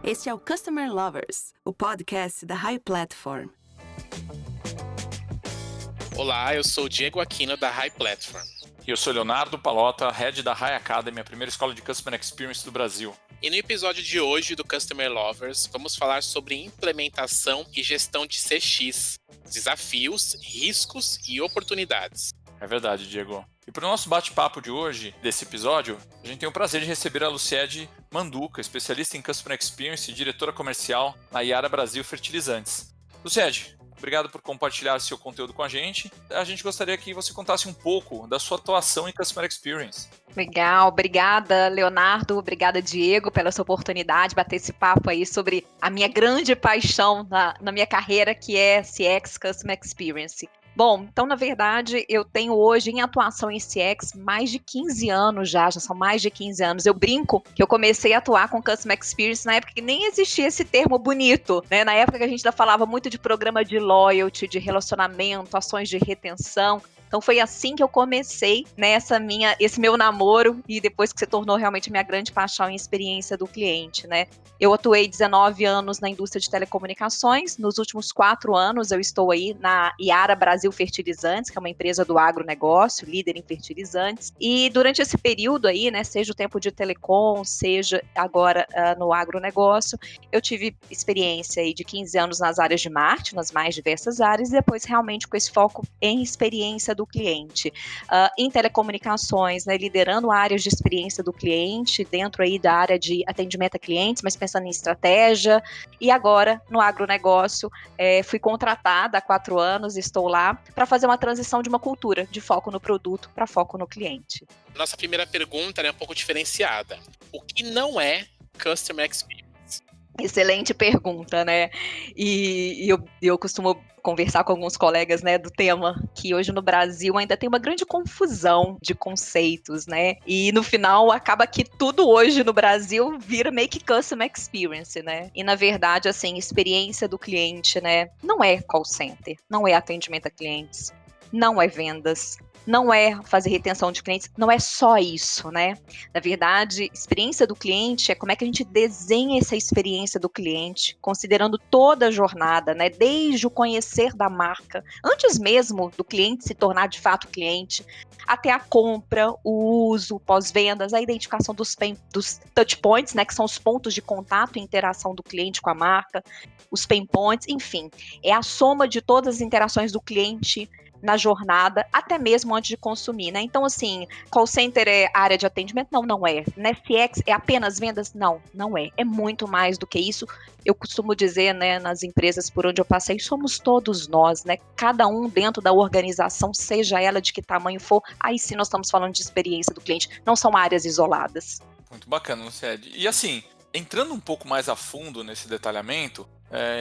Este é o Customer Lovers, o podcast da High Platform. Olá, eu sou o Diego Aquino da High Platform. E eu sou Leonardo Palota, Head da High Academy, a primeira escola de Customer Experience do Brasil. E no episódio de hoje do Customer Lovers, vamos falar sobre implementação e gestão de CX, desafios, riscos e oportunidades. É verdade, Diego. E para o nosso bate-papo de hoje, desse episódio, a gente tem o prazer de receber a Luciede Manduca, especialista em Customer Experience e diretora comercial na Yara Brasil Fertilizantes. Luciede, obrigado por compartilhar seu conteúdo com a gente. A gente gostaria que você contasse um pouco da sua atuação em Customer Experience. Legal, obrigada, Leonardo, obrigada, Diego, pela sua oportunidade de bater esse papo aí sobre a minha grande paixão na minha carreira, que é CX, Customer Experience. Bom, então, na verdade, eu tenho hoje em atuação em CX mais de 15 anos já são mais de 15 anos. Eu brinco que eu comecei a atuar com Customer Experience na época que nem existia esse termo bonito, né? Na época que a gente ainda falava muito de programa de loyalty, de relacionamento, ações de retenção. Então foi assim que eu comecei, né, esse meu namoro e depois que se tornou realmente minha grande paixão e experiência do cliente, né. Eu atuei 19 anos na indústria de telecomunicações, nos últimos 4 anos eu estou aí na Yara Brasil Fertilizantes, que é uma empresa do agronegócio, líder em fertilizantes, e durante esse período aí, né, seja o tempo de telecom, seja agora no agronegócio, eu tive experiência aí de 15 anos nas áreas de marketing, nas mais diversas áreas, e depois realmente com esse foco em experiência do cliente. Em telecomunicações, né, liderando áreas de experiência do cliente, dentro aí da área de atendimento a clientes, mas pensando em estratégia, e agora no agronegócio, fui contratada há 4 anos, estou lá, para fazer uma transição de uma cultura de foco no produto para foco no cliente. Nossa primeira pergunta é um pouco diferenciada. O que não é Customer Experience? Excelente pergunta, né? E eu costumo conversar com alguns colegas, né, do tema, que hoje no Brasil ainda tem uma grande confusão de conceitos, né? E no final acaba que tudo hoje no Brasil vira meio que Customer Experience, né? E na verdade, assim, experiência do cliente, né? Não é call center, não é atendimento a clientes, não é vendas, não é fazer retenção de clientes, não é só isso, né? Na verdade, experiência do cliente é como é que a gente desenha essa experiência do cliente, considerando toda a jornada, né? Desde o conhecer da marca, antes mesmo do cliente se tornar de fato cliente, até a compra, o uso, pós-vendas, a identificação dos touch points, né? Que são os pontos de contato e interação do cliente com a marca, os pain points, enfim, é a soma de todas as interações do cliente na jornada, até mesmo antes de consumir, né? Então, assim, call center é área de atendimento? Não, não é. CX é apenas vendas? Não, não é. É muito mais do que isso. Eu costumo dizer, né, nas empresas por onde eu passei, somos todos nós, né? Cada um dentro da organização, seja ela de que tamanho for, aí sim nós estamos falando de experiência do cliente, não são áreas isoladas. Muito bacana, Luciede. E assim, entrando um pouco mais a fundo nesse detalhamento,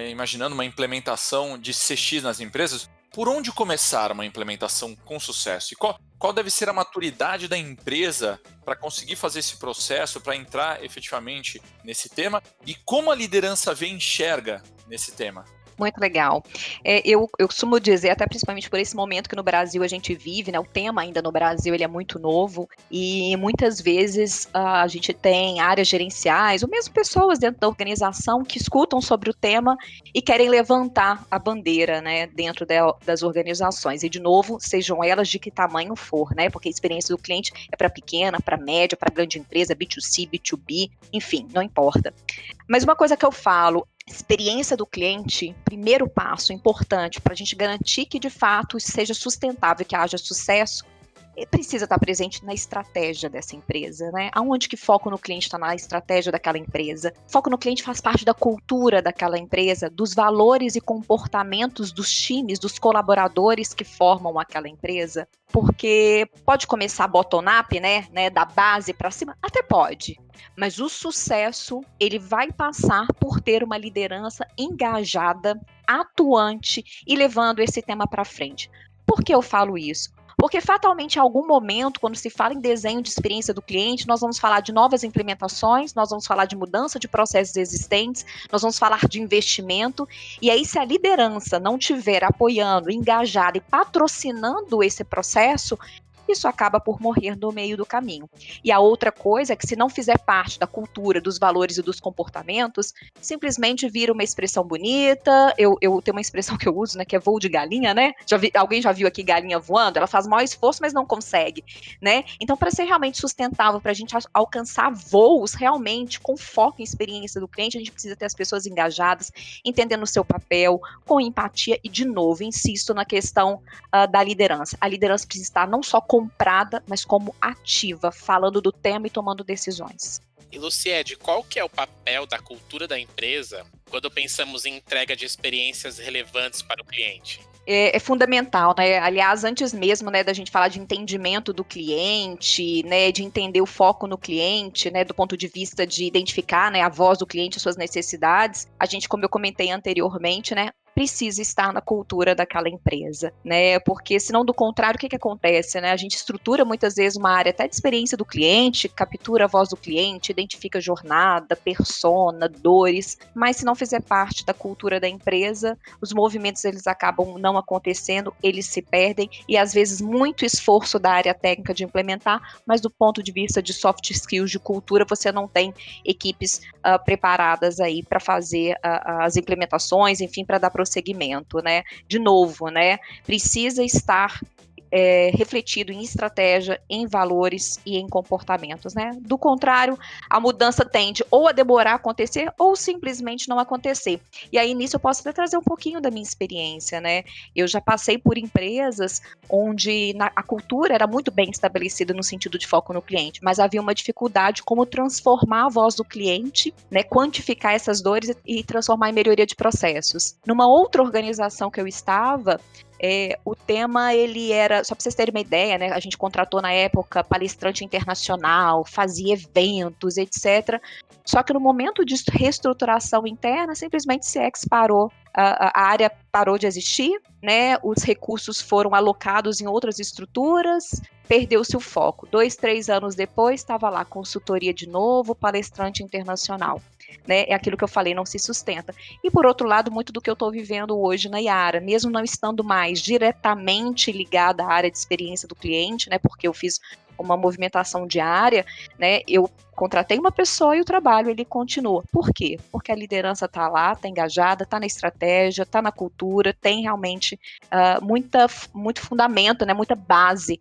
imaginando uma implementação de CX nas empresas, por onde começar uma implementação com sucesso? E qual deve ser a maturidade da empresa para conseguir fazer esse processo, para entrar efetivamente nesse tema? E como a liderança vê e enxerga nesse tema? Muito legal. Eu costumo dizer, até principalmente por esse momento que no Brasil a gente vive, né? O tema ainda no Brasil ele é muito novo e muitas vezes a gente tem áreas gerenciais ou mesmo pessoas dentro da organização que escutam sobre o tema e querem levantar a bandeira, né? Dentro das organizações. E de novo, sejam elas de que tamanho for, né? Porque a experiência do cliente é para pequena, para média, para grande empresa, B2C, B2B, enfim, não importa. Mas uma coisa que eu falo, experiência do cliente, primeiro passo importante para a gente garantir que de fato seja sustentável, que haja sucesso, precisa estar presente na estratégia dessa empresa, né? Aonde que foco no cliente está na estratégia daquela empresa? Foco no cliente faz parte da cultura daquela empresa, dos valores e comportamentos dos times, dos colaboradores que formam aquela empresa, porque pode começar bottom-up, né, da base para cima, até pode, mas o sucesso, ele vai passar por ter uma liderança engajada, atuante e levando esse tema para frente. Por que eu falo isso? Porque fatalmente em algum momento, quando se fala em desenho de experiência do cliente, nós vamos falar de novas implementações, nós vamos falar de mudança de processos existentes, nós vamos falar de investimento, e aí se a liderança não estiver apoiando, engajada e patrocinando esse processo, isso acaba por morrer no meio do caminho. E a outra coisa é que se não fizer parte da cultura, dos valores e dos comportamentos, simplesmente vira uma expressão bonita. Eu tenho uma expressão que eu uso, né, que é voo de galinha, né? Alguém já viu aqui galinha voando? Ela faz maior esforço, mas não consegue, né? Então, para ser realmente sustentável, para a gente alcançar voos realmente com foco em experiência do cliente, a gente precisa ter as pessoas engajadas, entendendo o seu papel, com empatia e, de novo, insisto na questão da liderança. A liderança precisa estar não só comprada, mas como ativa, falando do tema e tomando decisões. E Luciede, qual que é o papel da cultura da empresa quando pensamos em entrega de experiências relevantes para o cliente? É fundamental, né? Aliás, antes mesmo, né, da gente falar de entendimento do cliente, né, de entender o foco no cliente, né, do ponto de vista de identificar, né, a voz do cliente, suas necessidades, a gente, como eu comentei anteriormente, né, precisa estar na cultura daquela empresa, né? Porque senão, do contrário, o que acontece, né? A gente estrutura muitas vezes uma área até de experiência do cliente, captura a voz do cliente, identifica jornada, persona, dores, mas se não fizer parte da cultura da empresa, os movimentos eles acabam não acontecendo, eles se perdem e às vezes muito esforço da área técnica de implementar, mas do ponto de vista de soft skills, de cultura, você não tem equipes preparadas aí para fazer as implementações, enfim, para dar prosseguimento, né? De novo, né? Precisa estar refletido em estratégia, em valores e em comportamentos, né? Do contrário, a mudança tende ou a demorar a acontecer ou simplesmente não acontecer. E aí, nisso, eu posso até trazer um pouquinho da minha experiência, né? Eu já passei por empresas onde a cultura era muito bem estabelecida no sentido de foco no cliente, mas havia uma dificuldade como transformar a voz do cliente, né? Quantificar essas dores e transformar em melhoria de processos. Numa outra organização que eu estava, o tema, ele era, só para vocês terem uma ideia, né, a gente contratou na época palestrante internacional, fazia eventos, etc. Só que no momento de reestruturação interna, simplesmente CX parou, a área parou de existir, né, os recursos foram alocados em outras estruturas, perdeu-se o foco. 2, 3 anos depois, estava lá, consultoria de novo, palestrante internacional. Né, é aquilo que eu falei, não se sustenta. E por outro lado, muito do que eu estou vivendo hoje na Yara, mesmo não estando mais diretamente ligada à área de experiência do cliente, né, porque eu fiz uma movimentação diária, né, eu contratei uma pessoa e o trabalho ele continua. Por quê? Porque a liderança está lá, está engajada, está na estratégia, está na cultura, tem realmente muito fundamento, né, muita base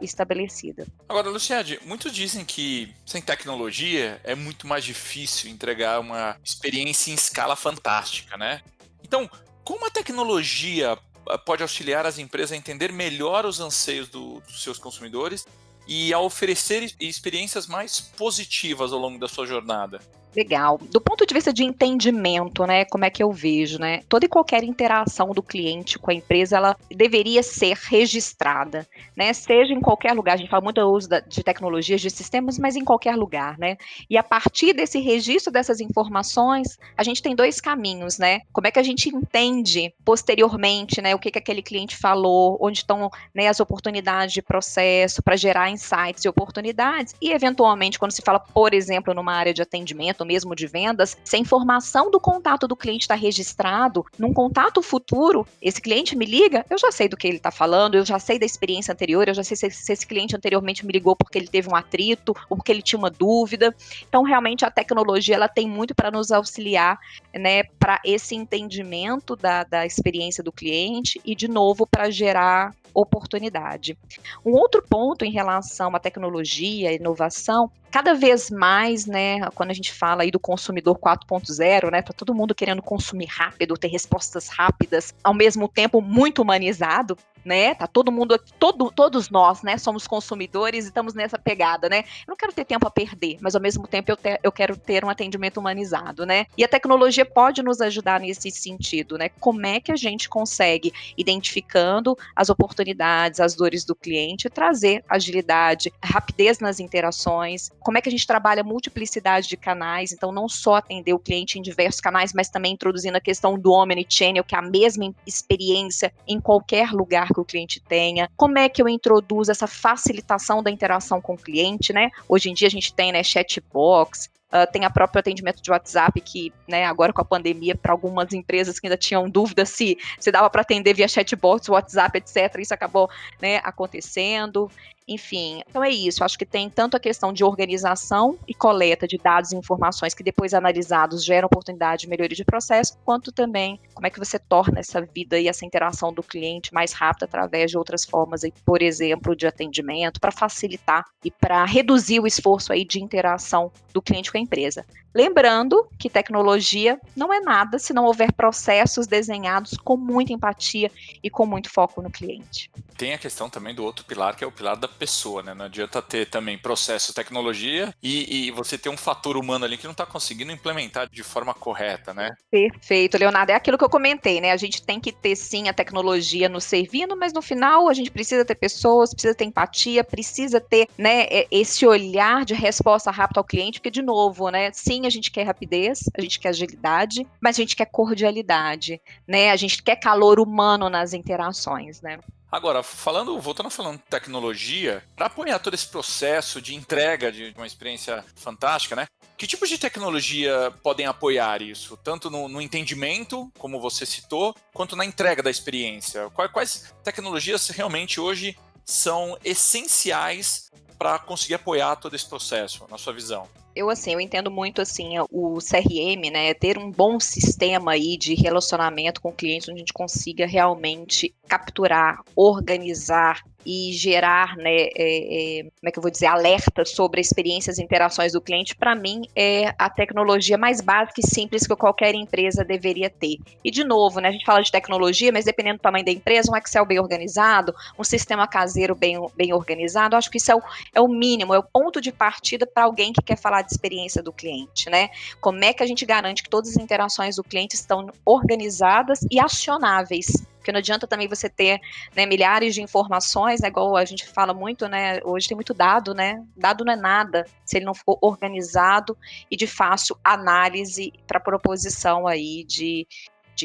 estabelecida. Agora, Luciade, muitos dizem que sem tecnologia é muito mais difícil entregar uma experiência em escala fantástica, né? Então, como a tecnologia pode auxiliar as empresas a entender melhor os anseios dos seus consumidores e a oferecer experiências mais positivas ao longo da sua jornada? Legal. Do ponto de vista de entendimento, né, como é que eu vejo, né, toda e qualquer interação do cliente com a empresa, ela deveria ser registrada, né, seja em qualquer lugar, a gente fala muito do uso de tecnologias, de sistemas, mas em qualquer lugar, né, e a partir desse registro dessas informações, a gente tem 2 caminhos, né, como é que a gente entende posteriormente, né, o que aquele cliente falou, onde estão, né, as oportunidades de processo para gerar insights e oportunidades, e eventualmente, quando se fala, por exemplo, numa área de atendimento, mesmo de vendas, se a informação do contato do cliente está registrado, num contato futuro, esse cliente me liga, eu já sei do que ele está falando, eu já sei da experiência anterior, eu já sei se esse cliente anteriormente me ligou porque ele teve um atrito, ou porque ele tinha uma dúvida. Então, realmente, a tecnologia ela tem muito para nos auxiliar, né, para esse entendimento da experiência do cliente e, de novo, para gerar oportunidade. Um outro ponto em relação à tecnologia, inovação, cada vez mais, né, quando a gente fala aí do consumidor 4.0, né, tá todo mundo querendo consumir rápido, ter respostas rápidas, ao mesmo tempo muito humanizado, né, tá todo mundo, todos nós, né, somos consumidores e estamos nessa pegada, né, eu não quero ter tempo a perder, mas ao mesmo tempo eu quero ter um atendimento humanizado, né, e a tecnologia pode nos ajudar nesse sentido, né, como é que a gente consegue, identificando as oportunidades, as dores do cliente, trazer agilidade, rapidez nas interações, como é que a gente trabalha a multiplicidade de canais, então não só atender o cliente em diversos canais, mas também introduzindo a questão do omnichannel, que é a mesma experiência em qualquer lugar que o cliente tenha. Como é que eu introduzo essa facilitação da interação com o cliente, né? Hoje em dia a gente tem, né, chatbox, Tem a própria atendimento de WhatsApp, que, né, agora com a pandemia, para algumas empresas que ainda tinham dúvida se dava para atender via chatbots, WhatsApp, etc., isso acabou, né, acontecendo. Enfim, então é isso. Acho que tem tanto a questão de organização e coleta de dados e informações que depois analisados geram oportunidade de melhoria de processo, quanto também como é que você torna essa vida e essa interação do cliente mais rápida através de outras formas, aí, por exemplo, de atendimento, para facilitar e para reduzir o esforço aí de interação do cliente com a empresa. Lembrando que tecnologia não é nada se não houver processos desenhados com muita empatia e com muito foco no cliente. Tem a questão também do outro pilar, que é o pilar da pessoa, né? Não adianta ter também processo, tecnologia e você ter um fator humano ali que não está conseguindo implementar de forma correta, né? Perfeito, Leonardo. É aquilo que eu comentei, né? A gente tem que ter, sim, a tecnologia nos servindo, mas no final a gente precisa ter pessoas, precisa ter empatia, precisa ter, né, esse olhar de resposta rápida ao cliente, porque, de novo, né? Sim, a gente quer rapidez, a gente quer agilidade, mas a gente quer cordialidade, né? A gente quer calor humano nas interações, né? Agora, voltando a falando de tecnologia, para apoiar todo esse processo de entrega de uma experiência fantástica, né? Que tipos de tecnologia podem apoiar isso? Tanto no entendimento, como você citou, quanto na entrega da experiência? Quais tecnologias realmente hoje são essenciais para conseguir apoiar todo esse processo, na sua visão? Eu entendo muito, o CRM, né, ter um bom sistema aí de relacionamento com o cliente, onde a gente consiga realmente capturar, organizar e gerar, né, como é que eu vou dizer, alertas sobre experiências e interações do cliente, para mim, é a tecnologia mais básica e simples que qualquer empresa deveria ter. E, de novo, né, a gente fala de tecnologia, mas dependendo do tamanho da empresa, um Excel bem organizado, um sistema caseiro bem organizado, acho que isso é o mínimo, é o ponto de partida para alguém que quer falar de experiência do cliente, né? Como é que a gente garante que todas as interações do cliente estão organizadas e acionáveis? Porque não adianta também você ter, né, milhares de informações, né, igual a gente fala muito, né, hoje tem muito dado, né, dado não é nada se ele não for organizado e de fácil análise para proposição aí de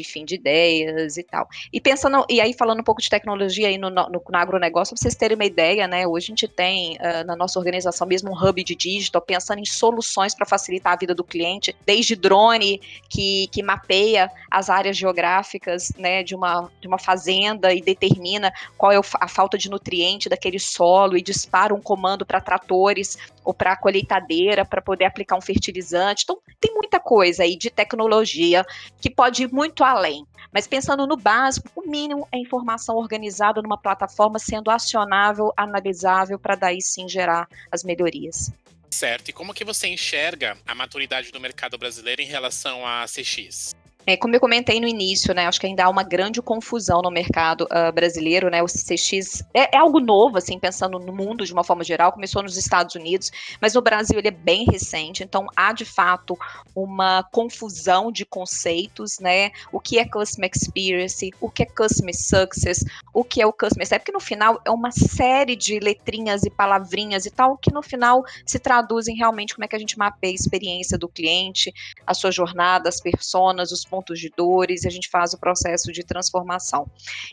fim de ideias e tal. E pensando, e aí falando um pouco de tecnologia aí no agronegócio, para vocês terem uma ideia, né, hoje a gente tem na nossa organização mesmo um hub de digital, pensando em soluções para facilitar a vida do cliente, desde drone que mapeia as áreas geográficas, né, de uma fazenda e determina qual é a falta de nutriente daquele solo e dispara um comando para tratores ou para a colheitadeira para poder aplicar um fertilizante. Então, tem muita coisa aí de tecnologia que pode ir muito além. Mas pensando no básico, o mínimo é informação organizada numa plataforma sendo acionável, analisável, para daí sim gerar as melhorias. Certo. E como que você enxerga a maturidade do mercado brasileiro em relação a CX? Como eu comentei no início, né, acho que ainda há uma grande confusão no mercado brasileiro, né, o CX é algo novo, assim, pensando no mundo de uma forma geral, começou nos Estados Unidos, mas no Brasil ele é bem recente, então há de fato uma confusão de conceitos, né, o que é Customer Experience, o que é Customer Success, o que é o Customer Success, porque no final é uma série de letrinhas e palavrinhas e tal, que no final se traduzem realmente como é que a gente mapeia a experiência do cliente, a sua jornada, as personas, os pontos de dores, e a gente faz o processo de transformação.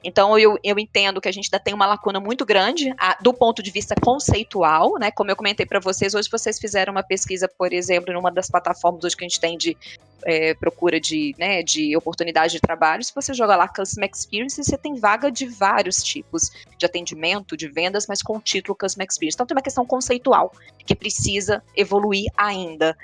Então, eu entendo que a gente ainda tem uma lacuna muito grande do ponto de vista conceitual, né? Como eu comentei para vocês, hoje vocês fizeram uma pesquisa, por exemplo, numa das plataformas hoje que a gente tem de procura de oportunidade de trabalho. Se você joga lá Customer Experience, você tem vaga de vários tipos de atendimento, de vendas, mas com o título Customer Experience. Então, tem uma questão conceitual que precisa evoluir ainda.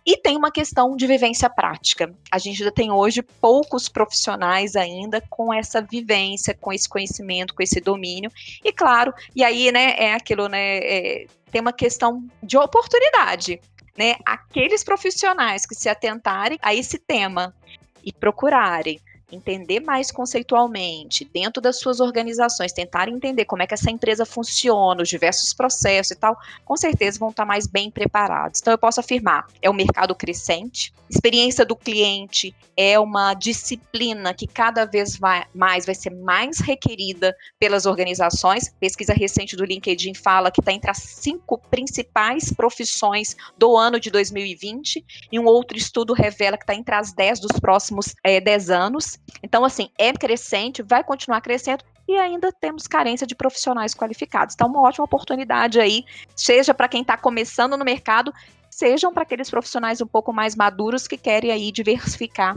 E tem uma questão de vivência prática. A gente já tem hoje poucos profissionais ainda com essa vivência, com esse conhecimento, com esse domínio. E claro, e aí, né, é aquilo, né, tem uma questão de oportunidade, né? Aqueles profissionais que se atentarem a esse tema e procurarem entender mais conceitualmente dentro das suas organizações, tentar entender como é que essa empresa funciona, os diversos processos e tal, com certeza vão estar mais bem preparados. Então eu posso afirmar, é um mercado crescente, experiência do cliente é uma disciplina que cada vez mais vai ser mais requerida pelas organizações. Pesquisa recente do LinkedIn fala que está entre as 5 principais profissões do ano de 2020, e um outro estudo revela que está entre as 10 dos próximos 10 anos. Então, assim, é crescente, vai continuar crescendo e ainda temos carência de profissionais qualificados. Então, uma ótima oportunidade aí, seja para quem está começando no mercado, sejam para aqueles profissionais um pouco mais maduros que querem aí diversificar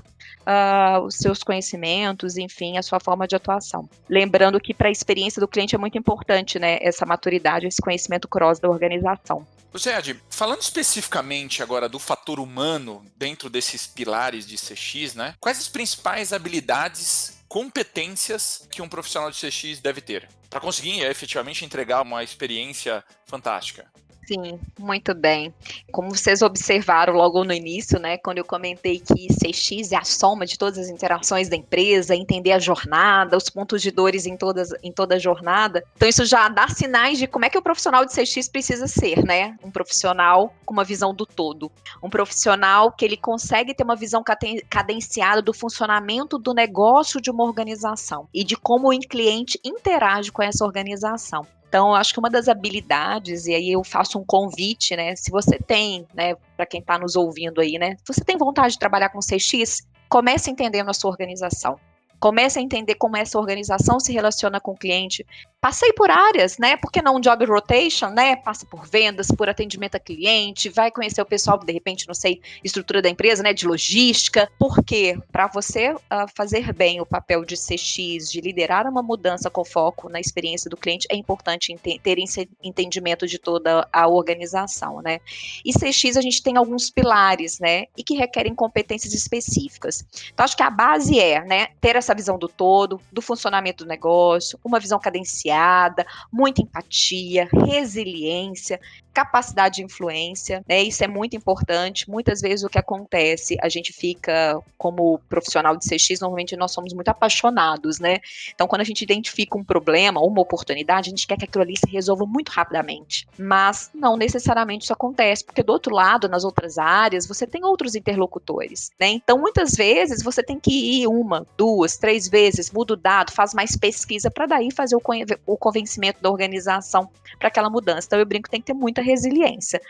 os seus conhecimentos, enfim, a sua forma de atuação. Lembrando que para a experiência do cliente é muito importante, né, essa maturidade, esse conhecimento cross da organização. Ed, falando especificamente agora do fator humano dentro desses pilares de CX, né? Quais as principais habilidades, competências que um profissional de CX deve ter para conseguir efetivamente entregar uma experiência fantástica? Sim, muito bem. Como vocês observaram logo no início, né, quando eu comentei que CX é a soma de todas as interações da empresa, entender a jornada, os pontos de dores em toda a jornada. Então isso já dá sinais de como é que o profissional de CX precisa ser, né? Um profissional com uma visão do todo. Um profissional que ele consegue ter uma visão cadenciada do funcionamento do negócio de uma organização e de como o cliente interage com essa organização. Então, eu acho que uma das habilidades, e aí eu faço um convite, né? Se você tem, né, para quem está nos ouvindo aí, né? Se você tem vontade de trabalhar com CX, comece entendendo a sua organização. Comece a entender como essa organização se relaciona com o cliente. Passei por áreas, né? Por que não um job rotation, né? Passa por vendas, por atendimento a cliente, vai conhecer o pessoal, de repente, não sei, estrutura da empresa, né? De logística. Por quê? Para você fazer bem o papel de CX, de liderar uma mudança com foco na experiência do cliente, é importante ter entendimento de toda a organização, né? E CX a gente tem alguns pilares, né? E que requerem competências específicas. Então, acho que a base é, né? Ter essa visão do todo, do funcionamento do negócio, uma visão cadenciada, muita empatia, resiliência, capacidade de influência, né? Isso é muito importante. Muitas vezes o que acontece, a gente fica, como profissional de CX, normalmente nós somos muito apaixonados, né? Então, quando a gente identifica um problema ou uma oportunidade, a gente quer que aquilo ali se resolva muito rapidamente. Mas não necessariamente isso acontece, porque do outro lado, nas outras áreas, você tem outros interlocutores, né? Então, muitas vezes, você tem que ir 1, 2, 3 vezes, muda o dado, faz mais pesquisa para daí fazer o convencimento da organização para aquela mudança. Então, eu brinco que tem que ter muita resiliência,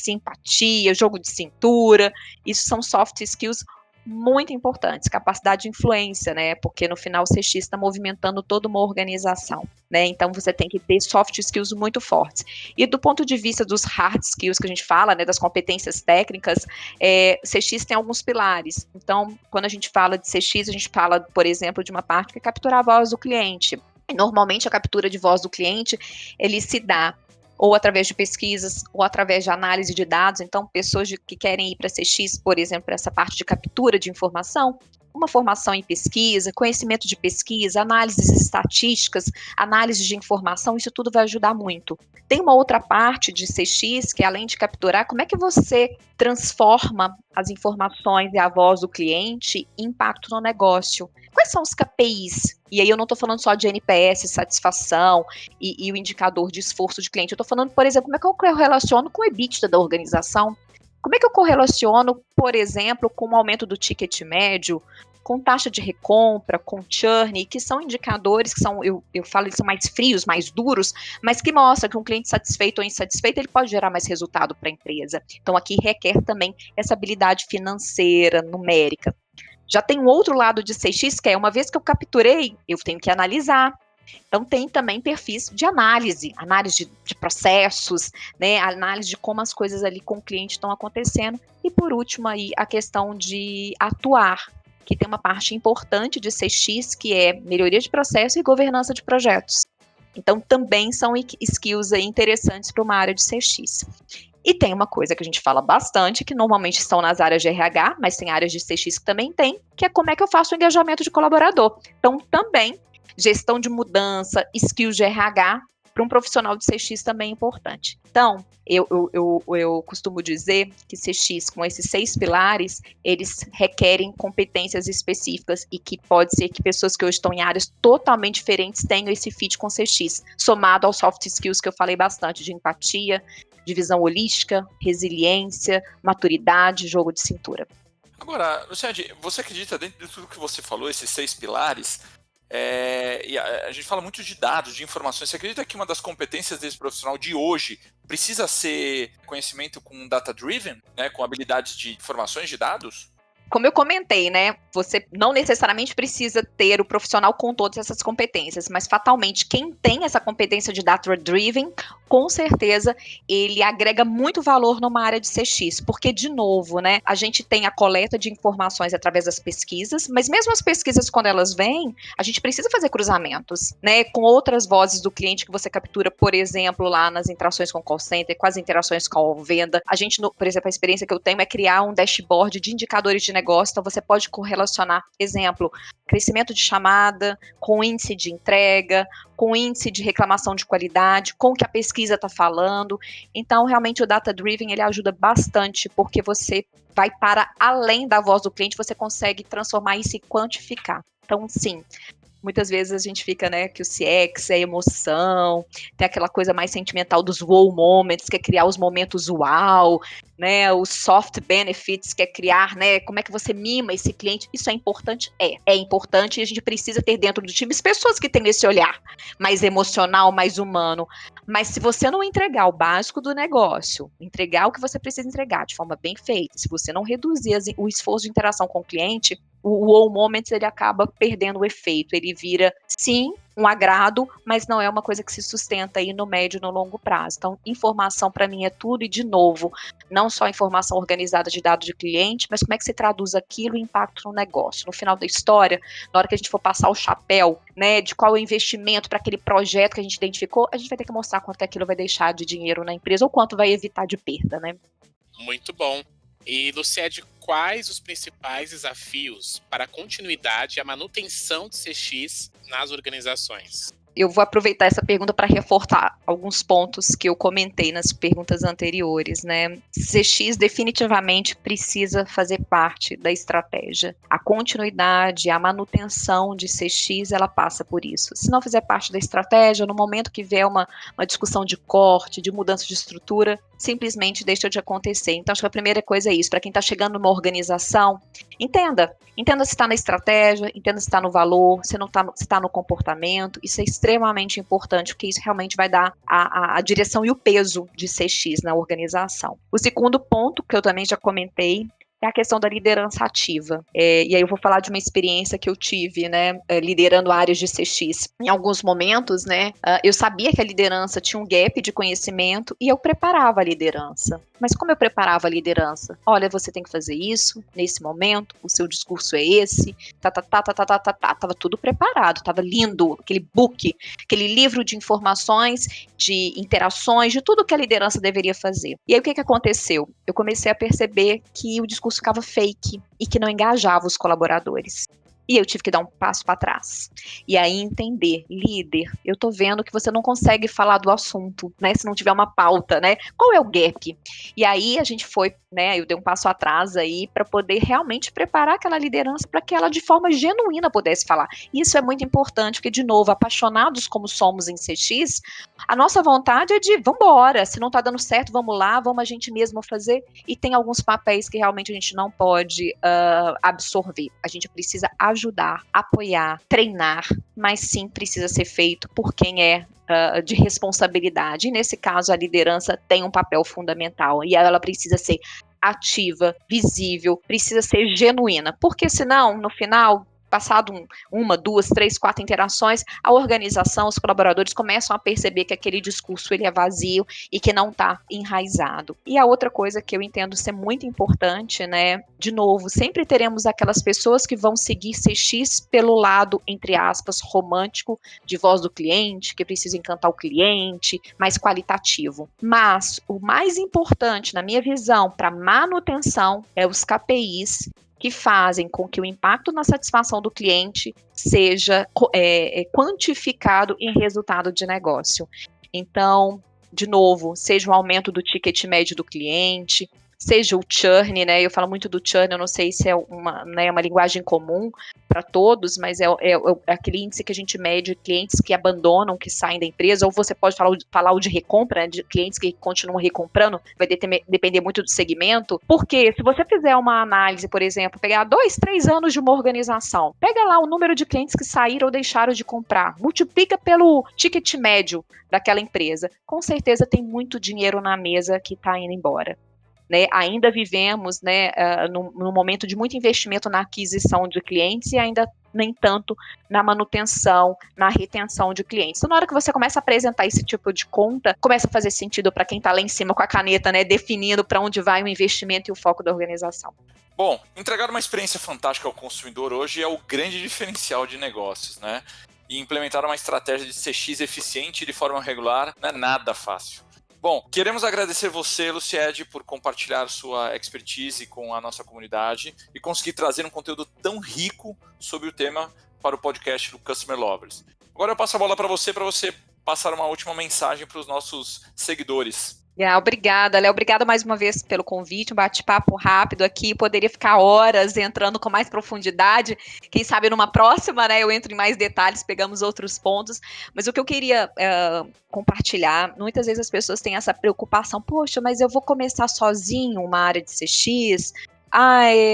empatia, jogo de cintura. Isso são soft skills muito importantes, capacidade de influência, né? Porque no final o CX está movimentando toda uma organização, né? Então você tem que ter soft skills muito fortes. E do ponto de vista dos hard skills que a gente fala, né? Das competências técnicas, CX tem alguns pilares. Então, quando a gente fala de CX, a gente fala, por exemplo, de uma parte que é capturar a voz do cliente. Normalmente a captura de voz do cliente, ele se dá ou através de pesquisas, ou através de análise de dados. Então, pessoas que querem ir para CX, por exemplo, para essa parte de captura de informação, uma formação em pesquisa, conhecimento de pesquisa, análises estatísticas, análise de informação, isso tudo vai ajudar muito. Tem uma outra parte de CX, que além de capturar, como é que você transforma as informações e a voz do cliente em impacto no negócio? Quais são os KPIs? E aí eu não estou falando só de NPS, satisfação e o indicador de esforço de cliente. Eu estou falando, por exemplo, como é que eu correlaciono com o EBITDA da organização? Como é que eu correlaciono, por exemplo, com o aumento do ticket médio, com taxa de recompra, com churn, que são indicadores que são, eu falo, eles são mais frios, mais duros, mas que mostram que um cliente satisfeito ou insatisfeito, ele pode gerar mais resultado para a empresa. Então, aqui requer também essa habilidade financeira, numérica. Já tem um outro lado de CX, que é, uma vez que eu capturei, eu tenho que analisar. Então, tem também perfis de análise de processos, né, análise de como as coisas ali com o cliente estão acontecendo. E, por último, aí, a questão de atuar, que tem uma parte importante de CX, que é melhoria de processo e governança de projetos. Então, também são skills aí interessantes para uma área de CX. E tem uma coisa que a gente fala bastante, que normalmente estão nas áreas de RH, mas tem áreas de CX que também tem, que é como é que eu faço o engajamento de colaborador. Então, também, gestão de mudança, skills de RH, para um profissional de CX também é importante. Então, eu costumo dizer que CX, com esses 6 pilares, eles requerem competências específicas e que pode ser que pessoas que hoje estão em áreas totalmente diferentes tenham esse fit com CX, somado aos soft skills que eu falei bastante, de empatia, de visão holística, resiliência, maturidade, jogo de cintura. Agora, Luciane, você acredita, dentro de tudo que você falou, esses 6 pilares, e a gente fala muito de dados, de informações, você acredita que uma das competências desse profissional de hoje precisa ser conhecimento com data-driven, né, com habilidades de informações de dados? Como eu comentei, né, você não necessariamente precisa ter o profissional com todas essas competências, mas fatalmente quem tem essa competência de data-driven com certeza ele agrega muito valor numa área de CX, porque, de novo, né, a gente tem a coleta de informações através das pesquisas, mas mesmo as pesquisas, quando elas vêm, a gente precisa fazer cruzamentos, né, com outras vozes do cliente que você captura, por exemplo, lá nas interações com o call center, com as interações com a venda. A gente, por exemplo, a experiência que eu tenho é criar um dashboard de indicadores de negócio, então você pode correlacionar, exemplo, crescimento de chamada com índice de entrega, com índice de reclamação de qualidade, com o que a pesquisa está falando. Então, realmente, o data-driven, ele ajuda bastante, porque você vai para além da voz do cliente, você consegue transformar isso e quantificar. Então, sim, muitas vezes a gente fica, né, que o CX é emoção, tem aquela coisa mais sentimental dos wow moments, que é criar os momentos uau, né, os soft benefits, que é criar, né, como é que você mima esse cliente. Isso é importante? É importante, e a gente precisa ter dentro do time pessoas que têm esse olhar mais emocional, mais humano. Mas se você não entregar o básico do negócio, entregar o que você precisa entregar de forma bem feita, se você não reduzir o esforço de interação com o cliente, o wow moments, ele acaba perdendo o efeito. Ele vira, sim, um agrado, mas não é uma coisa que se sustenta aí no médio e no longo prazo. Então, informação para mim é tudo, e de novo, não só informação organizada de dados de cliente, mas como é que você traduz aquilo em impacto no negócio. No final da história, na hora que a gente for passar o chapéu, né, de qual é o investimento para aquele projeto que a gente identificou, a gente vai ter que mostrar quanto aquilo vai deixar de dinheiro na empresa ou quanto vai evitar de perda, né? Muito bom. E, Luciede, quais os principais desafios para a continuidade e a manutenção de CX nas organizações? Eu vou aproveitar essa pergunta para reforçar alguns pontos que eu comentei nas perguntas anteriores, né? CX definitivamente precisa fazer parte da estratégia. A continuidade, a manutenção de CX, ela passa por isso. Se não fizer parte da estratégia, no momento que vier uma discussão de corte, de mudança de estrutura, simplesmente deixa de acontecer. Então, acho que a primeira coisa é isso. Para quem está chegando numa organização, entenda se está na estratégia, entenda se está no valor, se está no comportamento. Isso é extremamente importante, porque isso realmente vai dar a direção e o peso de CX na organização. O segundo ponto, que eu também já comentei, é a questão da liderança ativa. E aí eu vou falar de uma experiência que eu tive, né, liderando áreas de CX. Em alguns momentos, né, eu sabia que a liderança tinha um gap de conhecimento e eu preparava a liderança. Mas como eu preparava a liderança? Olha, você tem que fazer isso nesse momento, o seu discurso é esse, tava tudo preparado, tava lindo, aquele book, aquele livro de informações, de interações, de tudo que a liderança deveria fazer. E aí o que aconteceu? Eu comecei a perceber que o discurso ficava fake e que não engajava os colaboradores. E eu tive que dar um passo para trás. E aí entender, líder, eu tô vendo que você não consegue falar do assunto, né? Se não tiver uma pauta, né? Qual é o gap? E aí a gente foi, né? Eu dei um passo atrás aí para poder realmente preparar aquela liderança para que ela de forma genuína pudesse falar. E isso é muito importante, porque, de novo, apaixonados como somos em CX, a nossa vontade é de vambora, se não tá dando certo, vamos lá, vamos a gente mesmo fazer. E tem alguns papéis que realmente a gente não pode absorver. A gente precisa ajudar, apoiar, treinar, mas sim precisa ser feito por quem é de responsabilidade. E nesse caso, a liderança tem um papel fundamental e ela precisa ser ativa, visível, precisa ser genuína, porque senão, no final, passado uma, duas, três, quatro interações, a organização, os colaboradores começam a perceber que aquele discurso ele é vazio e que não está enraizado. E a outra coisa que eu entendo ser muito importante, né, de novo, sempre teremos aquelas pessoas que vão seguir CX pelo lado, entre aspas, romântico, de voz do cliente, que precisa encantar o cliente, mais qualitativo. Mas o mais importante, na minha visão, para manutenção, é os KPIs, que fazem com que o impacto na satisfação do cliente seja quantificado em resultado de negócio. Então, de novo, seja um aumento do ticket médio do cliente, seja o churn, né? Eu falo muito do churn, eu não sei se é uma linguagem comum para todos, mas é aquele índice que a gente mede clientes que abandonam, que saem da empresa, ou você pode falar o de recompra, né, de clientes que continuam recomprando, vai depender muito do segmento, porque se você fizer uma análise, por exemplo, pegar 2, 3 anos de uma organização, pega lá o número de clientes que saíram ou deixaram de comprar, multiplica pelo ticket médio daquela empresa, com certeza tem muito dinheiro na mesa que está indo embora. Né, ainda vivemos, né, num momento de muito investimento na aquisição de clientes e ainda nem tanto na manutenção, na retenção de clientes. Então, na hora que você começa a apresentar esse tipo de conta, começa a fazer sentido para quem está lá em cima com a caneta, né, definindo para onde vai o investimento e o foco da organização. Bom, entregar uma experiência fantástica ao consumidor hoje é o grande diferencial de negócios, né? E implementar uma estratégia de CX eficiente de forma regular não é nada fácil. Bom, queremos agradecer você, Luciede, por compartilhar sua expertise com a nossa comunidade e conseguir trazer um conteúdo tão rico sobre o tema para o podcast do Customer Lovers. Agora eu passo a bola para você passar uma última mensagem para os nossos seguidores. Obrigada, Léo. Obrigada mais uma vez pelo convite, um bate-papo rápido aqui. Poderia ficar horas entrando com mais profundidade. Quem sabe numa próxima, né, eu entro em mais detalhes, pegamos outros pontos. Mas o que eu queria compartilhar, muitas vezes as pessoas têm essa preocupação, poxa, mas eu vou começar sozinho uma área de CX?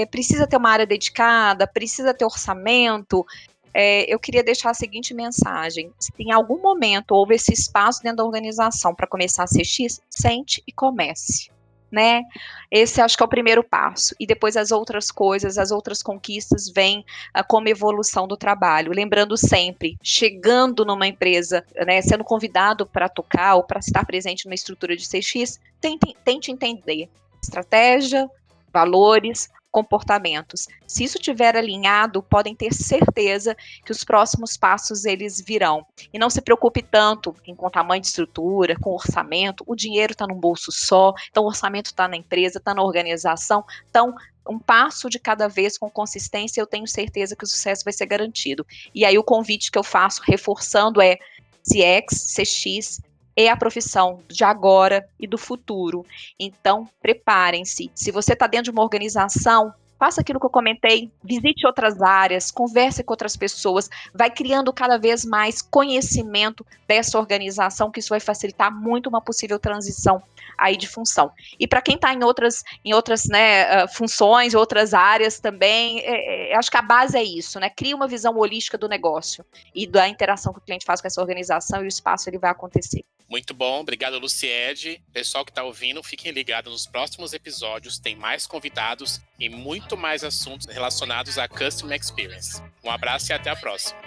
Precisa ter uma área dedicada, precisa ter orçamento. Eu queria deixar a seguinte mensagem: se em algum momento houve esse espaço dentro da organização para começar a CX, sente e comece, né? Esse acho que é o primeiro passo, e depois as outras coisas, as outras conquistas vêm como evolução do trabalho. Lembrando sempre, chegando numa empresa, né, sendo convidado para tocar ou para estar presente numa estrutura de CX, tente entender estratégia, valores, comportamentos. Se isso estiver alinhado, podem ter certeza que os próximos passos eles virão. E não se preocupe tanto com tamanho de estrutura, com orçamento. O dinheiro está num bolso só, então o orçamento está na empresa, está na organização. Então, um passo de cada vez com consistência, eu tenho certeza que o sucesso vai ser garantido. E aí o convite que eu faço, reforçando, é CX, CX, é a profissão de agora e do futuro. Então, preparem-se. Se você está dentro de uma organização, faça aquilo que eu comentei, visite outras áreas, converse com outras pessoas, vai criando cada vez mais conhecimento dessa organização, que isso vai facilitar muito uma possível transição aí de função. E para quem está em outras né, funções, outras áreas também, acho que a base é isso, né? Cria uma visão holística do negócio e da interação que o cliente faz com essa organização, e o espaço ele vai acontecer. Muito bom, obrigado, Luciede. Pessoal que está ouvindo, fiquem ligados nos próximos episódios, tem mais convidados e muito mais assuntos relacionados à Customer Experience. Um abraço e até a próxima.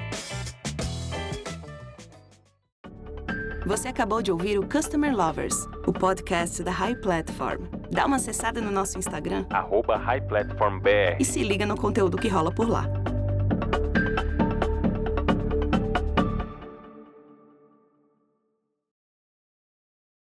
Você acabou de ouvir o Customer Lovers, o podcast da High Platform. Dá uma acessada no nosso Instagram, @HighPlatformBR. e se liga no conteúdo que rola por lá.